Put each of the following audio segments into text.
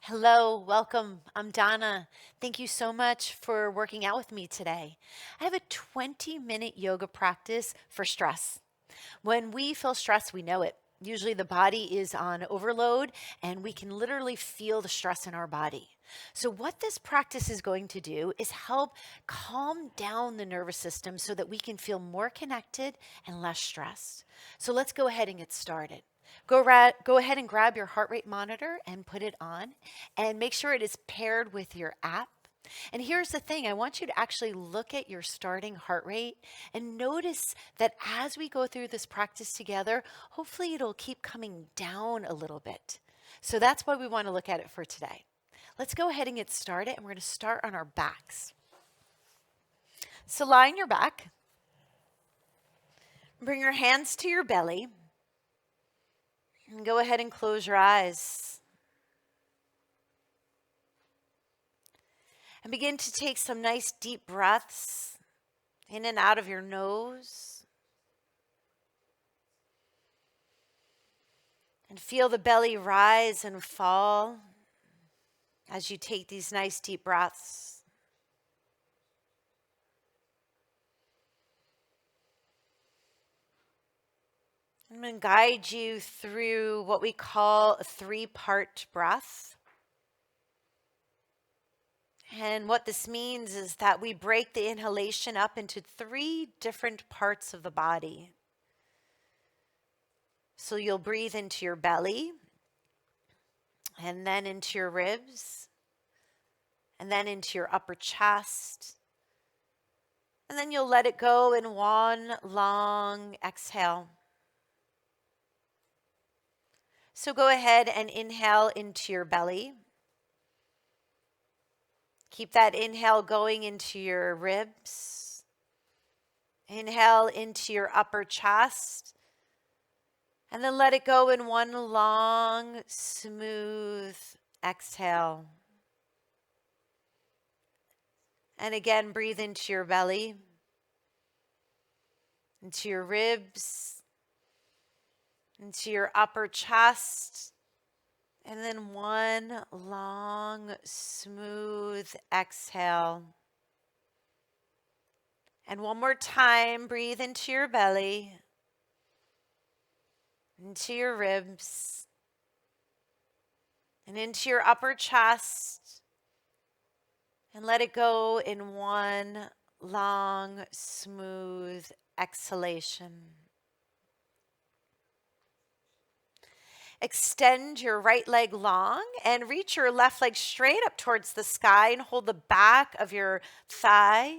Hello, welcome. I'm Donna. Thank you so much for working out with me today. I have a 20-minute yoga practice for stress. When we feel stress, we know it. Usually the body is on overload and we can literally feel the stress in our body. So what this practice is going to do is help calm down the nervous system so that we can feel more connected and less stressed. So let's go ahead and get started. Go ahead and grab your heart rate monitor and put it on and make sure it is paired with your app. And here's the thing, I want you to actually look at your starting heart rate and notice that as we go through this practice together, hopefully it'll keep coming down a little bit. So that's why we want to look at it for today. Let's go ahead and get started, and we're going to start on our backs. So lie on your back. Bring your hands to your belly. And go ahead and close your eyes. And begin to take some nice deep breaths in and out of your nose. And feel the belly rise and fall as you take these nice deep breaths. I'm going to guide you through what we call a 3-part breath. And what this means is that we break the inhalation up into 3 different parts of the body. So you'll breathe into your belly, and then into your ribs, and then into your upper chest. And then you'll let it go in one long exhale. So go ahead and inhale into your belly. Keep that inhale going into your ribs. Inhale into your upper chest. And then let it go in one long, smooth exhale. And again, breathe into your belly, into your ribs, into your upper chest, and then one long, smooth exhale. And one more time, breathe into your belly, into your ribs, and into your upper chest, and let it go in one long, smooth exhalation. Extend your right leg long and reach your left leg straight up towards the sky and hold the back of your thigh.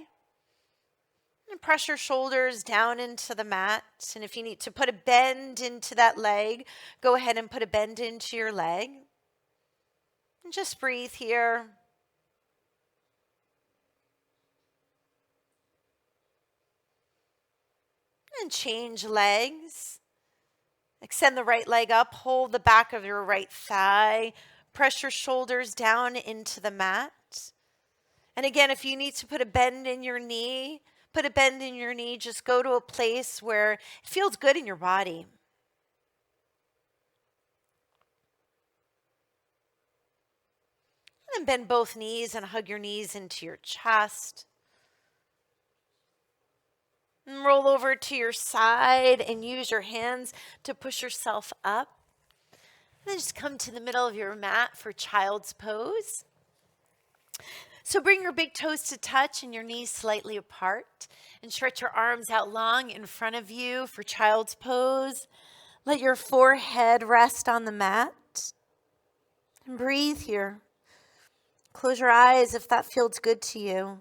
And press your shoulders down into the mat. And if you need to put a bend into that leg, go ahead and put a bend into your leg. And just breathe here. And change legs. Extend the right leg up, hold the back of your right thigh, press your shoulders down into the mat. And again, if you need to put a bend in your knee, put a bend in your knee, just go to a place where it feels good in your body. And then bend both knees and hug your knees into your chest. And roll over to your side and use your hands to push yourself up. And then just come to the middle of your mat for child's pose. So bring your big toes to touch and your knees slightly apart. And stretch your arms out long in front of you for child's pose. Let your forehead rest on the mat. And breathe here. Close your eyes if that feels good to you.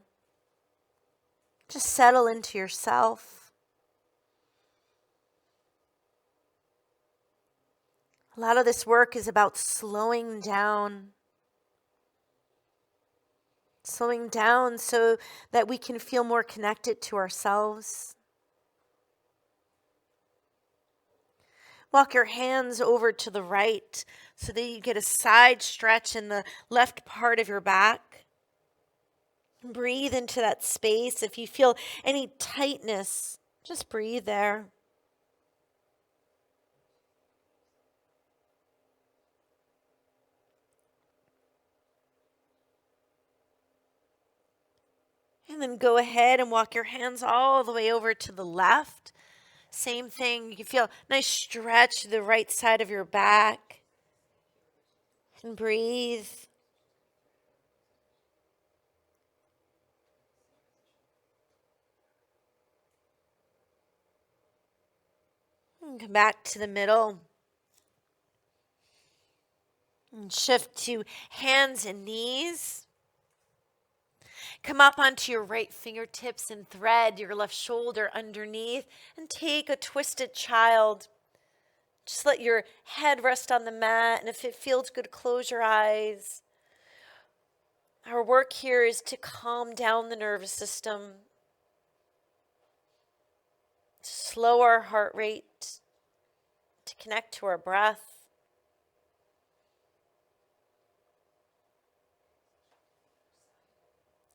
Just settle into yourself. A lot of this work is about slowing down. Slowing down so that we can feel more connected to ourselves. Walk your hands over to the right so that you get a side stretch in the left part of your back. Breathe into that space. If you feel any tightness, just breathe there. And then go ahead and walk your hands all the way over to the left. Same thing. You can feel nice stretch to the right side of your back. And breathe. And come back to the middle. And shift to hands and knees. Come up onto your right fingertips and thread your left shoulder underneath and take a twisted child. Just let your head rest on the mat, and if it feels good, close your eyes. Our work here is to calm down the nervous system, to slow our heart rate, to connect to our breath.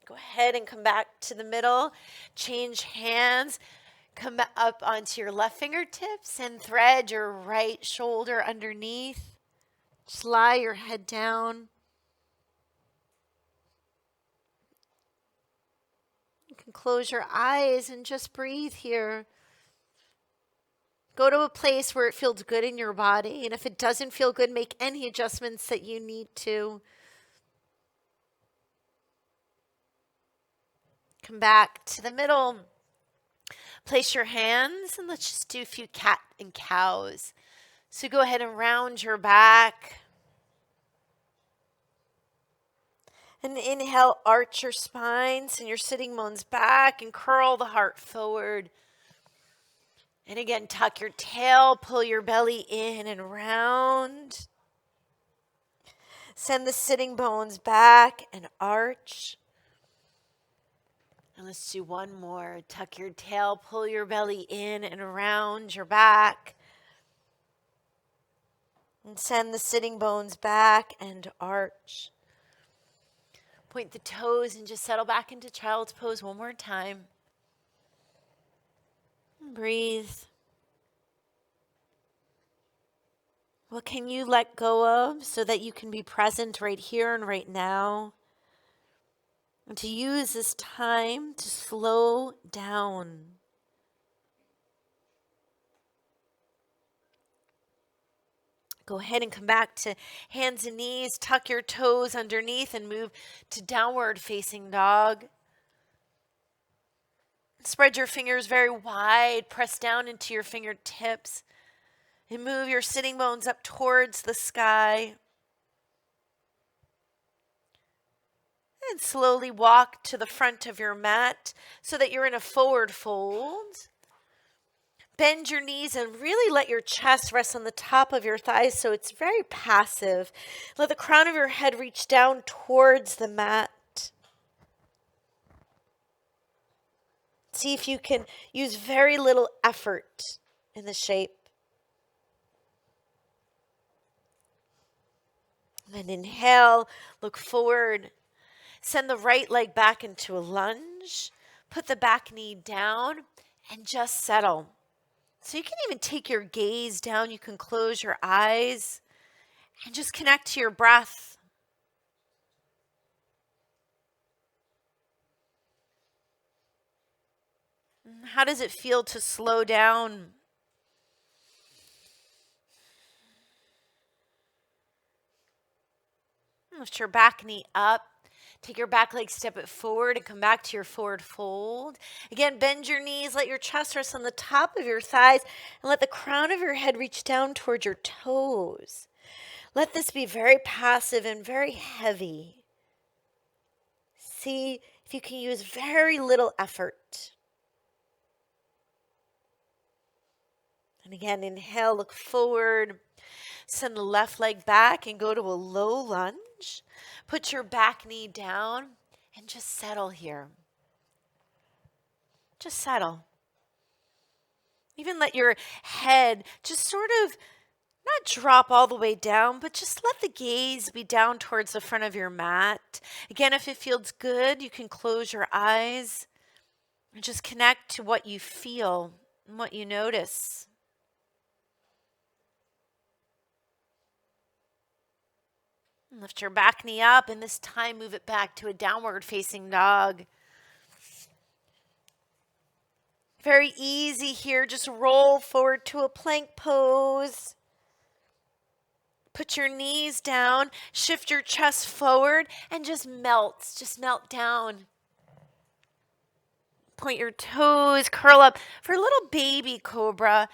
Go ahead and come back to the middle. Change hands. Come up onto your left fingertips and thread your right shoulder underneath. Just lie your head down. You can close your eyes and just breathe here. Go to a place where it feels good in your body. And if it doesn't feel good, make any adjustments that you need to. Come back to the middle. Place your hands and let's just do a few cat and cows. So go ahead and round your back. And inhale, arch your spine, send your sitting bones back and curl the heart forward. And again, tuck your tail, pull your belly in and round. Send the sitting bones back and arch. And let's do one more. Tuck your tail, pull your belly in and around your back. And send the sitting bones back and arch. Point the toes and just settle back into child's pose one more time. Breathe. What can you let go of so that you can be present right here and right now? And to use this time to slow down. Go ahead and come back to hands and knees. Tuck your toes underneath and move to downward facing dog. Spread your fingers very wide. Press down into your fingertips. And move your sitting bones up towards the sky. And slowly walk to the front of your mat so that you're in a forward fold. Bend your knees and really let your chest rest on the top of your thighs so it's very passive. Let the crown of your head reach down towards the mat. See if you can use very little effort in the shape. And then inhale, look forward. Send the right leg back into a lunge. Put the back knee down and just settle. So you can even take your gaze down. You can close your eyes and just connect to your breath. How does it feel to slow down? Lift your back knee up. Take your back leg, step it forward and come back to your forward fold. Again, bend your knees, let your chest rest on the top of your thighs, and let the crown of your head reach down towards your toes. Let this be very passive and very heavy. See if you can use very little effort. And again, inhale, look forward. Send the left leg back and go to a low lunge. Put your back knee down and just settle here. Just settle. Even let your head just sort of not drop all the way down, but just let the gaze be down towards the front of your mat. Again, if it feels good, you can close your eyes and just connect to what you feel and what you notice. Lift your back knee up and this time move it back to a downward facing dog. Very easy here. Just roll forward to a plank pose. Put your knees down, shift your chest forward, and just melt. Just melt down. Point your toes, curl up for a little baby cobra.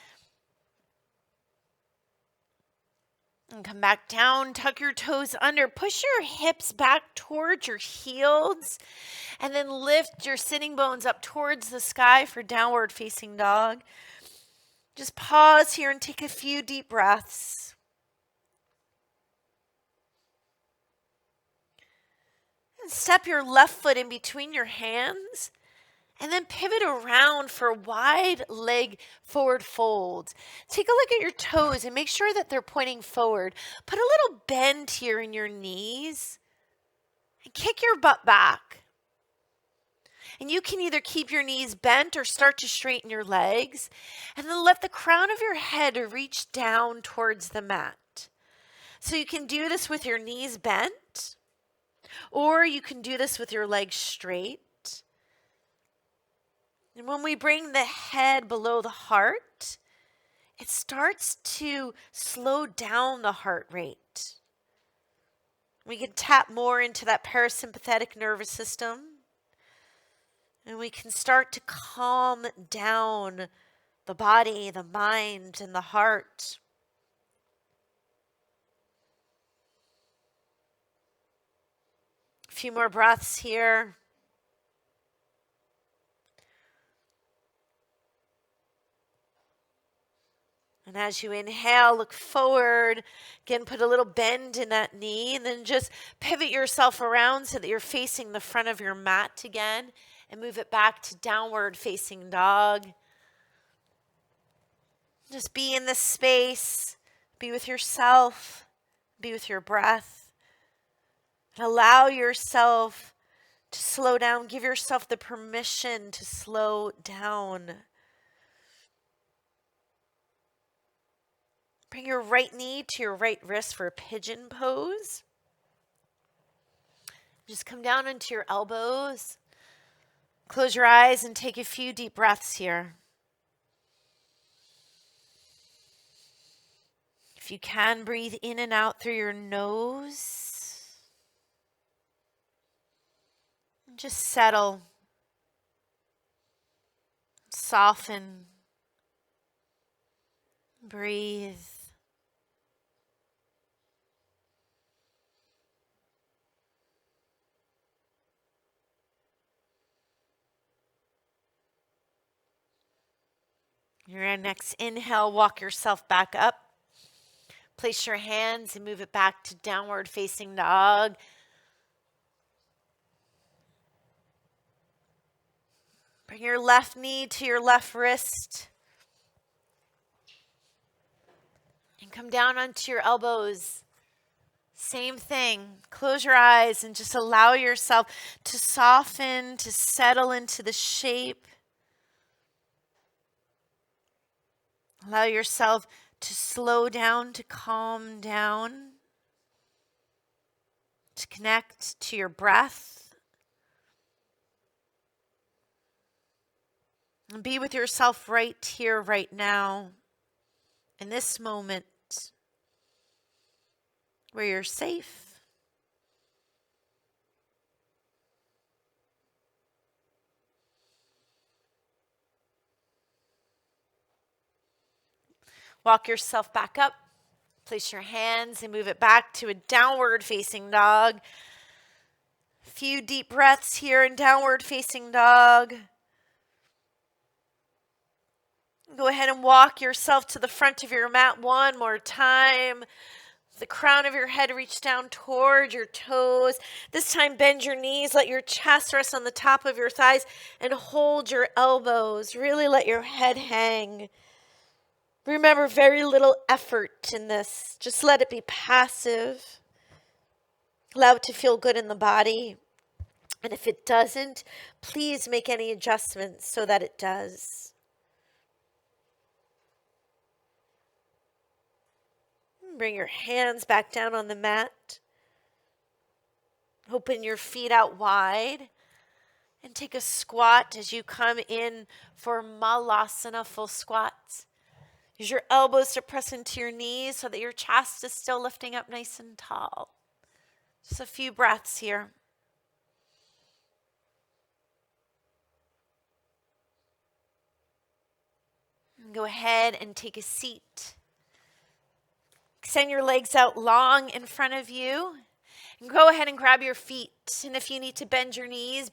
And come back down, tuck your toes under, push your hips back towards your heels, and then lift your sitting bones up towards the sky for downward facing dog. Just pause here and take a few deep breaths. And step your left foot in between your hands. And then pivot around for wide leg forward fold. Take a look at your toes and make sure that they're pointing forward. Put a little bend here in your knees and kick your butt back. And you can either keep your knees bent or start to straighten your legs. And then let the crown of your head reach down towards the mat. So you can do this with your knees bent, or you can do this with your legs straight. And when we bring the head below the heart, it starts to slow down the heart rate. We can tap more into that parasympathetic nervous system. And we can start to calm down the body, the mind, and the heart. A few more breaths here. And as you inhale, look forward. Again, put a little bend in that knee. And then just pivot yourself around so that you're facing the front of your mat again. And move it back to downward facing dog. Just be in this space. Be with yourself. Be with your breath. And allow yourself to slow down. Give yourself the permission to slow down. Bring your right knee to your right wrist for a pigeon pose. Just come down into your elbows. Close your eyes and take a few deep breaths here. If you can, breathe in and out through your nose. And just settle. Soften. Breathe. Your next inhale, walk yourself back up. Place your hands and move it back to downward facing dog. Bring your left knee to your left wrist. And come down onto your elbows. Same thing. Close your eyes and just allow yourself to soften, to settle into the shape. Allow yourself to slow down, to calm down, to connect to your breath. And be with yourself right here, right now, in this moment where you're safe. Walk yourself back up. Place your hands and move it back to a downward facing dog. A few deep breaths here in downward facing dog. Go ahead and walk yourself to the front of your mat one more time. The crown of your head reach down toward your toes. This time bend your knees, let your chest rest on the top of your thighs, and hold your elbows. Really let your head hang. Remember, very little effort in this. Just let it be passive. Allow it to feel good in the body. And if it doesn't, please make any adjustments so that it does. Bring your hands back down on the mat. Open your feet out wide. And take a squat as you come in for Malasana, full squat. Use your elbows to press into your knees so that your chest is still lifting up nice and tall. Just a few breaths here. And go ahead and take a seat. Extend your legs out long in front of you. And go ahead and grab your feet. And if you need to bend your knees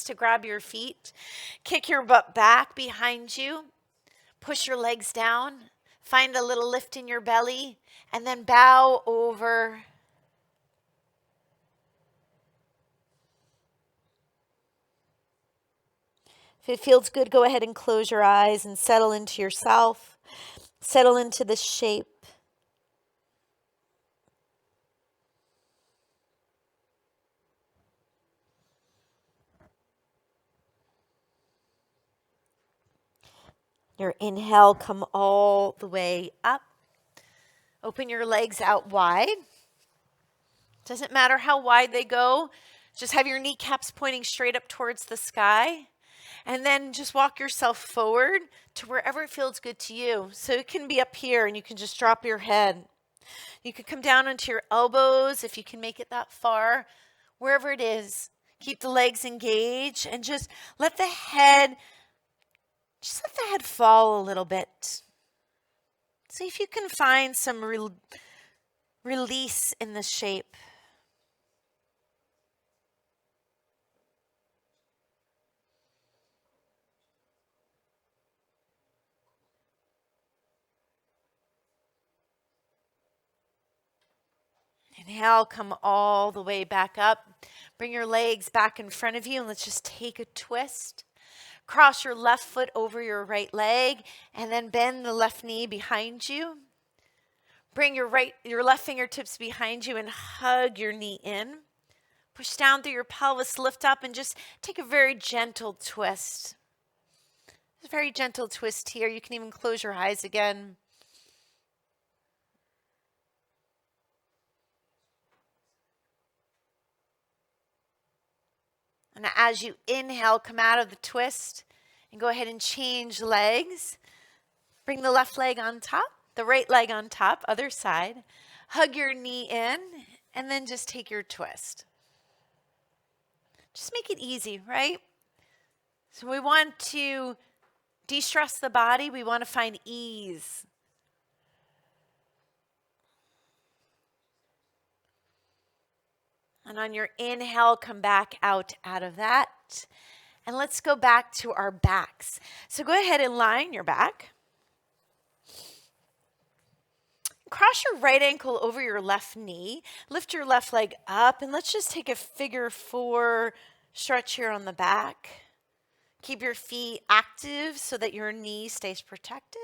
to grab your feet. Kick your butt back behind you. Push your legs down. Find a little lift in your belly. And then bow over. If it feels good, go ahead and close your eyes and settle into yourself. Settle into the shape. Your inhale, come all the way up. Open your legs out wide. Doesn't matter how wide they go. Just have your kneecaps pointing straight up towards the sky. And then just walk yourself forward to wherever it feels good to you. So it can be up here and you can just drop your head. You can come down onto your elbows if you can make it that far. Wherever it is, keep the legs engaged and just let the head fall a little bit. See if you can find some release in the shape. Inhale, come all the way back up. Bring your legs back in front of you and let's just take a twist. Cross your left foot over your right leg and then bend the left knee behind you. Bring your left fingertips behind you and hug your knee in. Push down through your pelvis, lift up and just take a very gentle twist. A very gentle twist here. You can even close your eyes again. And as you inhale, come out of the twist and go ahead and change legs. Bring the left leg on top, the right leg on top, other side. Hug your knee in and then just take your twist. Just make it easy, right? So we want to de-stress the body. We want to find ease. And on your inhale, come back out of that. And let's go back to our backs. So go ahead and lie on your back. Cross your right ankle over your left knee. Lift your left leg up. And let's just take a figure 4 stretch here on the back. Keep your feet active so that your knee stays protected.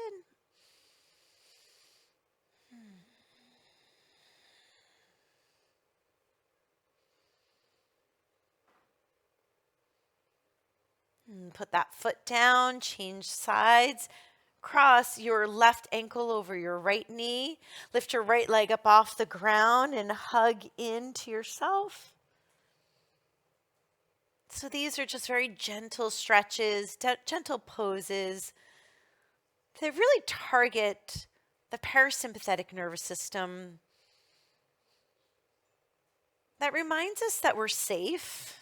And put that foot down, change sides. Cross your left ankle over your right knee. Lift your right leg up off the ground and hug into yourself. So these are just very gentle stretches, gentle poses. They really target the parasympathetic nervous system. That reminds us that we're safe.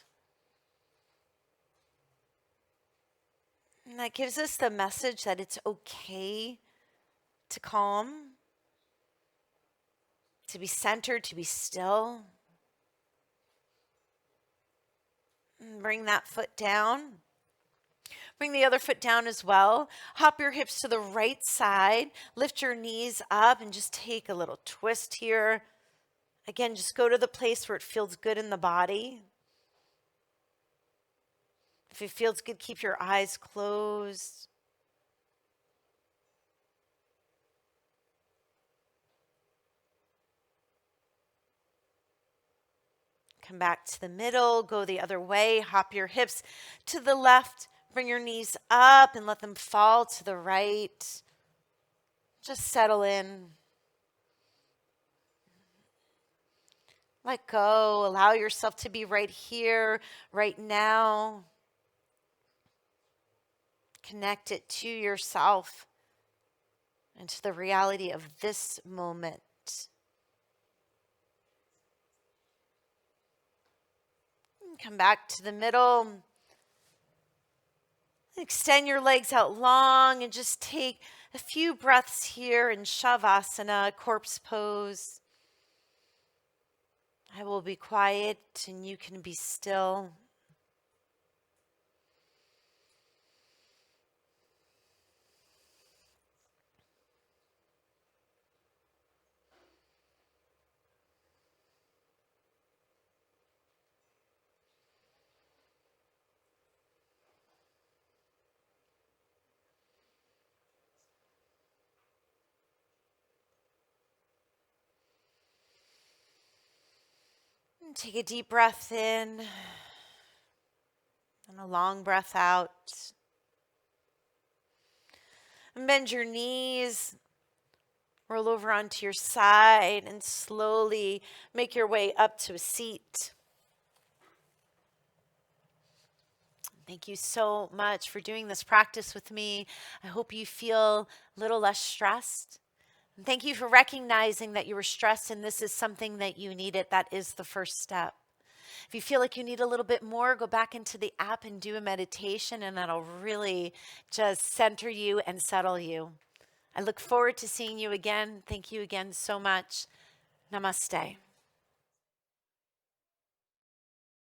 And that gives us the message that it's okay to calm, to be centered, to be still. And bring that foot down. Bring the other foot down as well. Hop your hips to the right side. Lift your knees up and just take a little twist here. Again, just go to the place where it feels good in the body. If it feels good, keep your eyes closed. Come back to the middle, go the other way, hop your hips to the left, bring your knees up and let them fall to the right. Just settle in. Let go, allow yourself to be right here, right now. Connect it to yourself and to the reality of this moment. Come back to the middle. Extend your legs out long and just take a few breaths here in Shavasana, corpse pose. I will be quiet and you can be still. And take a deep breath in and a long breath out. And bend your knees. Roll over onto your side and slowly make your way up to a seat. Thank you so much for doing this practice with me. I hope you feel a little less stressed. And thank you for recognizing that you were stressed and this is something that you needed. That is the first step. If you feel like you need a little bit more, go back into the app and do a meditation, and that'll really just center you and settle you. I look forward to seeing you again. Thank you again so much. Namaste.